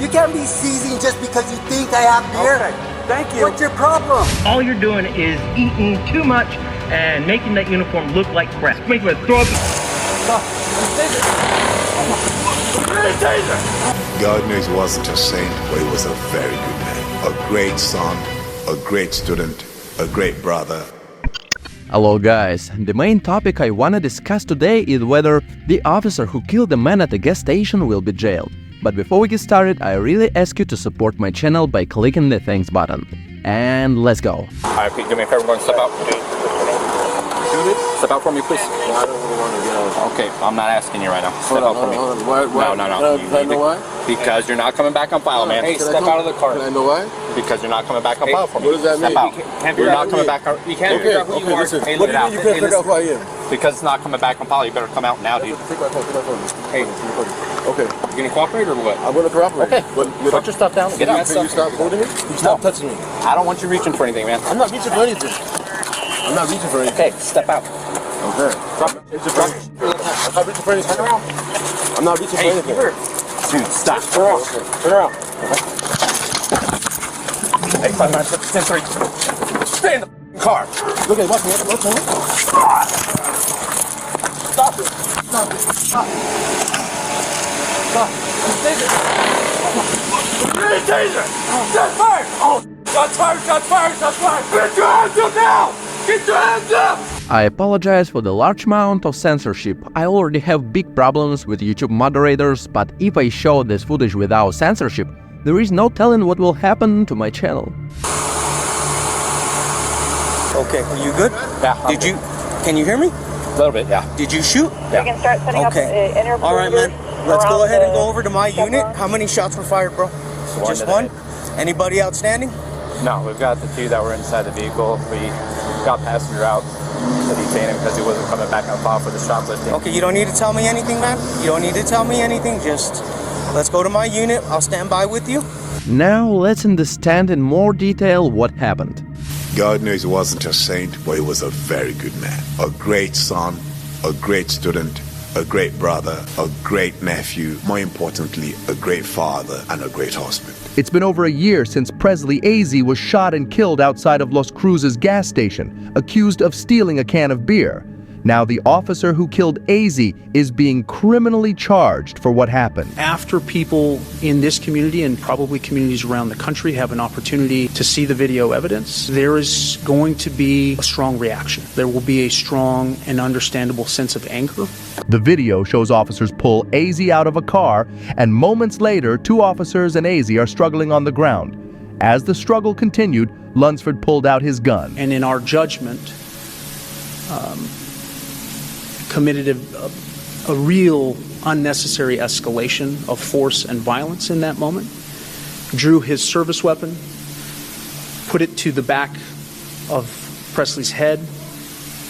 You can't be seizing just because you think I have beer. Okay, thank you. What's your problem? All you're doing is eating too much and making that uniform look like crap. Make me throw up. God knows he wasn't a saint, but he was a very good man. A great son, a great student, a great brother. Hello guys, the main topic I wanna discuss today is whether the officer who killed the man at the gas station will be jailed. But before we get started, I really ask you to support my channel by clicking the thanks button. And let's go. Alright, Pete, do me a favor, go and step out. Step out for me, please. I don't really want to get out. Okay, I'm not asking you right now. Step out for me. Why? No. Can I know why? Because you're not coming back on file, man. Hey, step out of the car. Can I know why? Because you're not coming back on file for me. What does that mean? Step out. You're not coming back on. You can't figure out who you are. Listen. Hey, What look do you out. mean you can't figure out who I am? Because it's not coming back on file. You better come out now, dude. Take my phone. Hey. Okay. You gonna cooperate or what? I'm gonna cooperate. Okay. But Put your stuff down. Get out. You stop holding me? You stop touching me. I don't want you reaching for anything, man. I'm not reaching for anything. I'm not reaching for anything. Okay, step out. Okay. I'm not reaching for anything. I'm not reaching for anything. Dude, stop. Turn around. Turn around. Hey, 5, 9, 6, 10, 3. Stay in the car. Look at watch me. Stop it. Stop it. Stop. Stay there. You're in danger. Shots fired. Oh, shots fired. Shots fired. Shots fired. Get your hands up now. Get your hands up. I apologize for the large amount of censorship. I already have big problems with YouTube moderators, but if I show this footage without censorship, there is no telling what will happen to my channel. Okay, are you good? Yeah. Can you hear me? A little bit, yeah. Did you shoot? Yeah. We can start setting up interviews. All right, man. Let's go around ahead and the go over to my unit. Chevron. How many shots were fired, bro? Just today. one? Anybody outstanding? No, we've got the 2 that were inside the vehicle. We got passenger out to detain him because he wasn't coming back on file for the shoplifting. Okay, you don't need to tell me anything, man. You don't need to tell me anything. Just let's go to my unit. I'll stand by with you. Now let's understand in more detail what happened. God knows he wasn't a saint, but he was a very good man. A great son, a great student, a great brother, a great nephew, more importantly, a great father and a great husband. It's been over a year since Presley AZ was shot and killed outside of Las Cruces gas station, accused of stealing a can of beer. Now the officer who killed AZ is being criminally charged for what happened. After people in this community and probably communities around the country have an opportunity to see the video evidence, there is going to be a strong reaction. There will be a strong and understandable sense of anger. The video shows officers pull AZ out of a car, and moments later, 2 officers and AZ are struggling on the ground. As the struggle continued, Lunsford pulled out his gun. And in our judgment, committed a real unnecessary escalation of force and violence in that moment, drew his service weapon, put it to the back of Presley's head,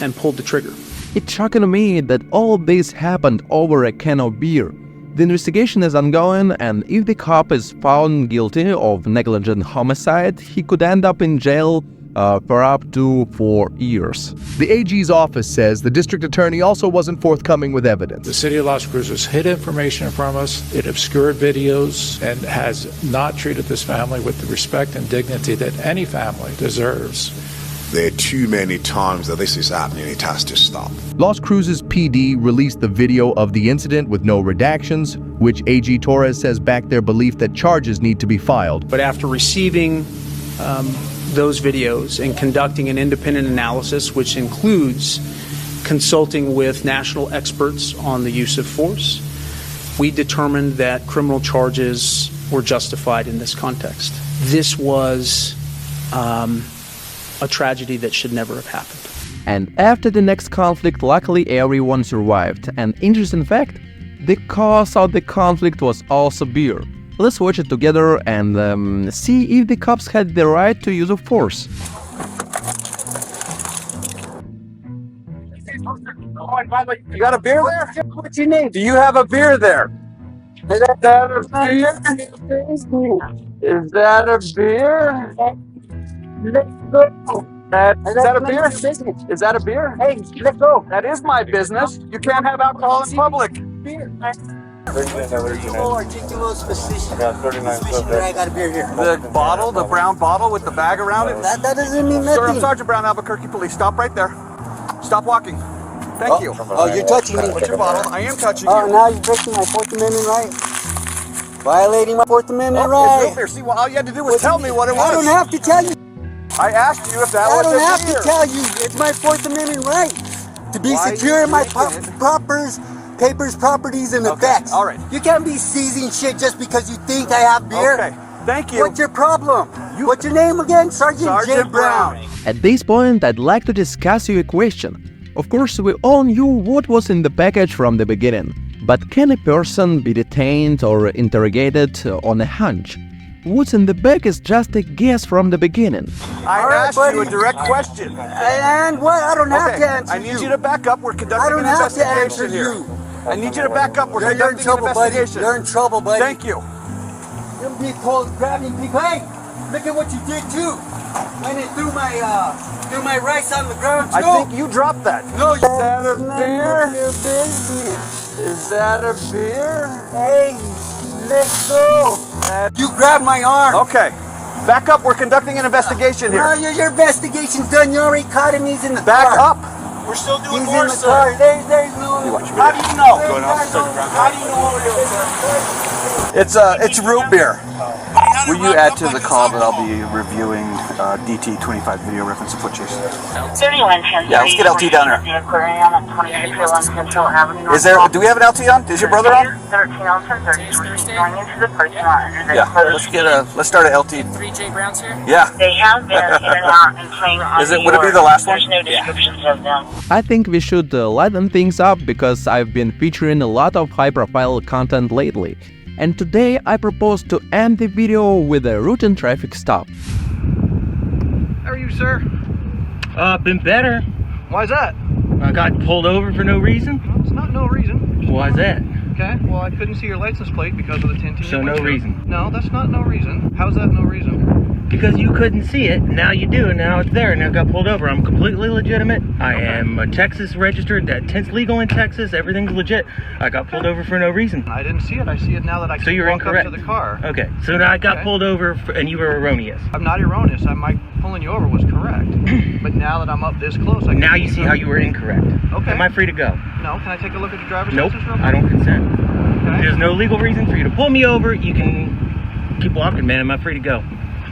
and pulled the trigger. It's shocking to me that all this happened over a can of beer. The investigation is ongoing, and if the cop is found guilty of negligent homicide, he could end up in jail for up to 4 years. The AG's office says the district attorney also wasn't forthcoming with evidence. The city of Las Cruces hid information from us, it obscured videos, and has not treated this family with the respect and dignity that any family deserves. There are too many times that this is happening, it has to stop. Las Cruces PD released the video of the incident with no redactions, which AG Torres says backed their belief that charges need to be filed. But after receiving those videos and conducting an independent analysis, which includes consulting with national experts on the use of force, we determined that criminal charges were justified in this context. This was a tragedy that should never have happened. And after the next conflict, luckily everyone survived. An interesting fact, the cause of the conflict was also beer. Let's watch it together and see if the cops had the right to use of force. You got a beer there? What's your name? Do you have a beer there? Is that a beer? Is that a beer? Let's go. Is that a beer? Is that a beer? Hey, let's go. That is my business. You can't have alcohol in public. Articulate suspicion. Suspicion that I got a beer here. The bottle, the brown bottle with the bag around it? That doesn't mean Sir, I'm nothing. Sergeant Brown, Albuquerque Police. Stop right there. Stop walking. Thank you. Oh, you're touching me. What's your bottle? I am touching Oh, you. now you're breaking my Fourth Amendment right. Violating my Fourth Amendment It's right. real clear. See, well, all you had to do was tell me what it was. I don't have to tell you. I asked you if that I was don't a have beer. to tell you. It's my Fourth Amendment right to be Why are secure you in my drinking it? papers, properties, and Okay, effects. all right. You can't be seizing shit just because you think I have beer. Okay, thank you. What's your problem? What's your name again? Sergeant J. Brown. At this point, I'd like to discuss you a question. Of course, we all knew what was in the package from the beginning. But can a person be detained or interrogated on a hunch? What's in the bag is just a guess from the beginning. I All right, asked you a buddy. direct question. And what? I don't have Okay, to answer I need you. you to back up. We're I conducting don't an have to investigation answer here. you. I need you to back up. We're You're in conducting an trouble, buddy. investigation. You're in trouble, buddy. Thank you. You'll be told grabbing people. Hey, look at what you did too. When it threw my rice on the ground too. I think you dropped that. No, Is that a beer? Is that a beer? Hey, let's go. You grabbed my arm. Okay. Back up. We're conducting an investigation No, here. your investigation's done. You already caught him. He's in the Back car. up. We're still doing He's more, in the sir. car. There's no. How do you know? How do you know what we're doing, sir? It's root beer. Will you add to the call that I'll be reviewing DT 25 video reference to foot chase? 3110. Yeah, let's get LT down there. The aquarium at 2601 Central Avenue. Is there? Do we have an LT on? Is your brother on? 13 on 1030. Going into the personal under the Yeah. Let's start at LT. 3J Browns here? Yeah. They have been in and out and playing on Is it? Would it be the last one? There's no descriptions of them. I think we should lighten things up because I've been featuring a lot of high-profile content lately. And today I propose to end the video with a routine traffic stop. How are you, sir? Been better. Why's that? I got pulled over for no reason. Well, it's not no reason. Why's that? Okay, well, I couldn't see your license plate because of the tinting. So no reason. No, that's not no reason. How's that no reason? Because you couldn't see it, now you do, and now it's there, and I got pulled over. I'm completely legitimate. I am a Texas registered, that tent's legal in Texas, everything's legit. I got pulled over for no reason. I didn't see it. I see it now that I So you're walk incorrect. up to the car. Okay, so now I got Okay. pulled over and you were erroneous. I'm not erroneous. My pulling you over was correct. But now that I'm up this close, I Now can you see how you were incorrect. Okay. Am I free to go? No, can I take a look at your driver's Nope, license real quick? I don't consent. Okay. There's no legal reason for you to pull me over. You can keep walking, man. Am I free to go?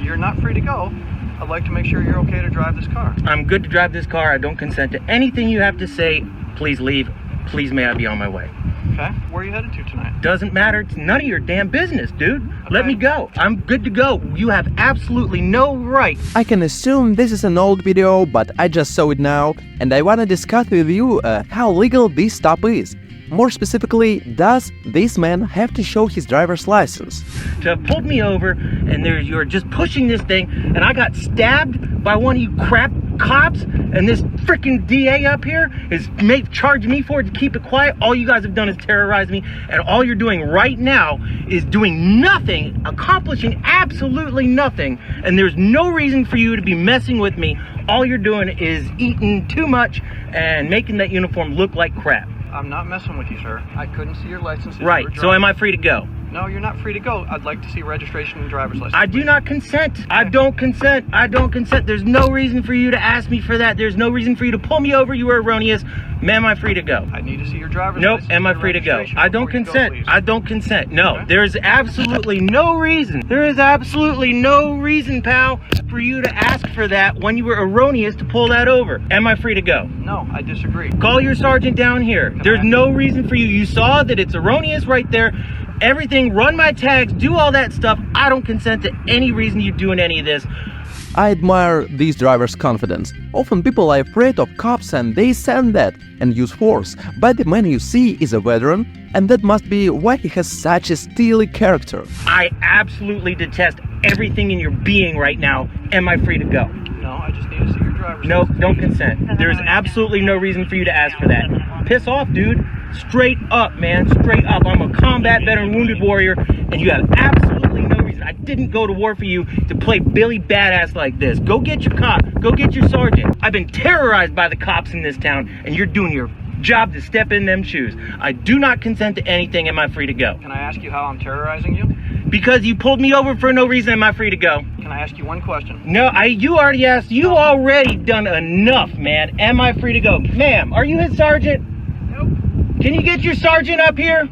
You're not free to go. I'd like to make sure you're okay to drive this car. I'm good to drive this car. I don't consent to anything you have to say. Please leave. Please may I be on my way. Okay. Where are you headed to tonight? Doesn't matter. It's none of your damn business, dude. Let Okay. me go. I'm good to go. You have absolutely no right. I can assume this is an old video, but I just saw it now, and I wanna discuss with you how legal this stop is. More specifically, does this man have to show his driver's license? To have pulled me over, and you're just pushing this thing, and I got stabbed by one of you crap cops, and this freaking DA up here is charging me for it to keep it quiet. All you guys have done is terrorize me, and all you're doing right now is doing nothing, accomplishing absolutely nothing, and there's no reason for you to be messing with me. All you're doing is eating too much and making that uniform look like crap. I'm not messing with you, sir. I couldn't see your license. Right, so am I free to go? No, you're not free to go. I'd like to see registration and driver's license. I do not consent. I don't consent. I don't consent. There's no reason for you to ask me for that. There's no reason for you to pull me over. You were erroneous. Ma'am, am I free to go? I need to see your driver's Nope. license. Am I and free to go? registration I don't before you go, consent. please. I don't consent. No, Okay. there's absolutely no reason. There is absolutely no reason, pal, for you to ask for that when you were erroneous to pull that over. Am I free to go? No, I disagree. Call your sergeant down here. There's no reason for you. You saw that it's erroneous right there. Everything, run my tags, do all that stuff. I don't consent to any reason you're doing any of this. I admire these drivers' confidence. Often people are afraid of cops and they send that and use force, but the man you see is a veteran, and that must be why he has such a steely character. I absolutely detest everything in your being right now. Am I free to go? No, I just need to see your driver's Nope, license. don't consent. There's absolutely no reason for you to ask for that. Piss off, dude. Straight up, man. Straight up. I'm a combat veteran wounded warrior, and you have absolutely no reason. I didn't go to war for you to play Billy Badass like this. Go get your cop. Go get your sergeant. I've been terrorized by the cops in this town, and you're doing your job to step in them shoes. I do not consent to anything. Am I free to go? Can I ask you how I'm terrorizing you? Because you pulled me over for no reason. Am I free to go? Can I ask you one question? No, you already asked. You already done enough, man. Am I free to go? Ma'am, are you his sergeant? Nope. Can you get your sergeant up here?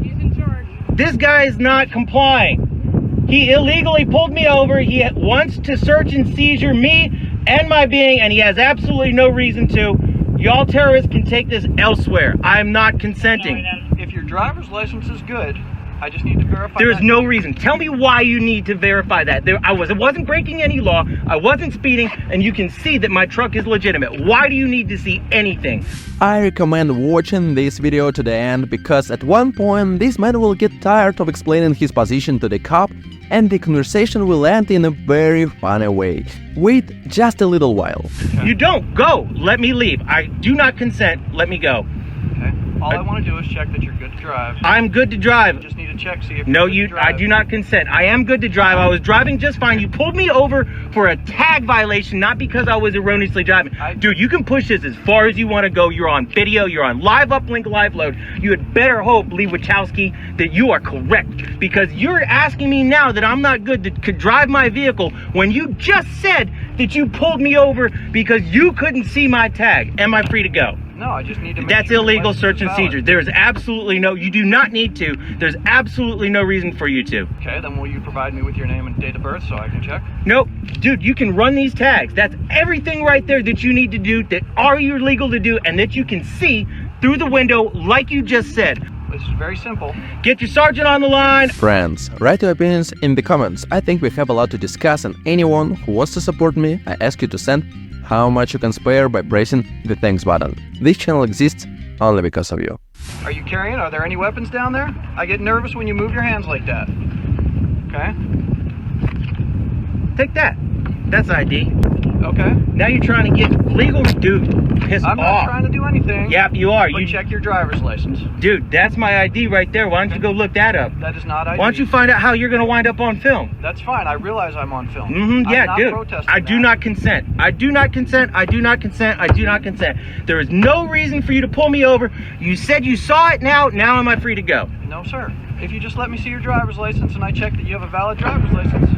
He's in charge. This guy is not complying. He illegally pulled me over. He wants to search and seizure me and my being, and he has absolutely no reason to. Y'all terrorists can take this elsewhere. I'm not consenting. If your driver's license is good, I just need to verify. There's no reason. Tell me why you need to verify that. I wasn't breaking any law. I wasn't speeding, and you can see that my truck is legitimate. Why do you need to see anything? I recommend watching this video to the end because at one point this man will get tired of explaining his position to the cop and the conversation will end in a very funny way. Wait just a little while. You don't. Go. Let me leave. I do not consent. Let me go. Okay. All I want to do is check that you're good to drive. I'm good to drive. Just need to check, see if No, you're good to drive. I do not consent. I am good to drive. I was driving just fine. You pulled me over for a tag violation, not because I was erroneously driving. Dude, you can push this as far as you want to go. You're on video. You're on live uplink, live load. You had better hope, Lee Wachowski, that you are correct, because you're asking me now that I'm not good to drive my vehicle when you just said that you pulled me over because you couldn't see my tag. Am I free to go? No, I just need to make That's sure illegal the search and license is seizure. valid. There's absolutely no, you do not need to. There's absolutely no reason for you to. Okay, then will you provide me with your name and date of birth so I can check? Nope. Dude, you can run these tags. That's everything right there that you need to do, that are you legal to do, and that you can see through the window like you just said. This is very simple. Get your sergeant on the line. Friends, write your opinions in the comments. I think we have a lot to discuss, and anyone who wants to support me, I ask you to send how much you can spare by pressing the thanks button. This channel exists only because of you. Are you carrying? Are there any weapons down there? I get nervous when you move your hands like that. Okay? Take that. That's ID. Okay. Now you're trying to get legal. Dude, piss I'm not off. trying to do anything. Yep, you are. But You check your driver's license. Dude, that's my ID right there. Why don't you go look that up? That is not ID. Why don't you find out how you're going to wind up on film? That's fine. I realize I'm on film. Yeah, I'm not dude. protesting I do that. not consent. I do not consent. I do not consent. I do not consent. There is no reason for you to pull me over. You said you saw it now. Now am I free to go? No, sir. If you just let me see your driver's license and I check that you have a valid driver's license,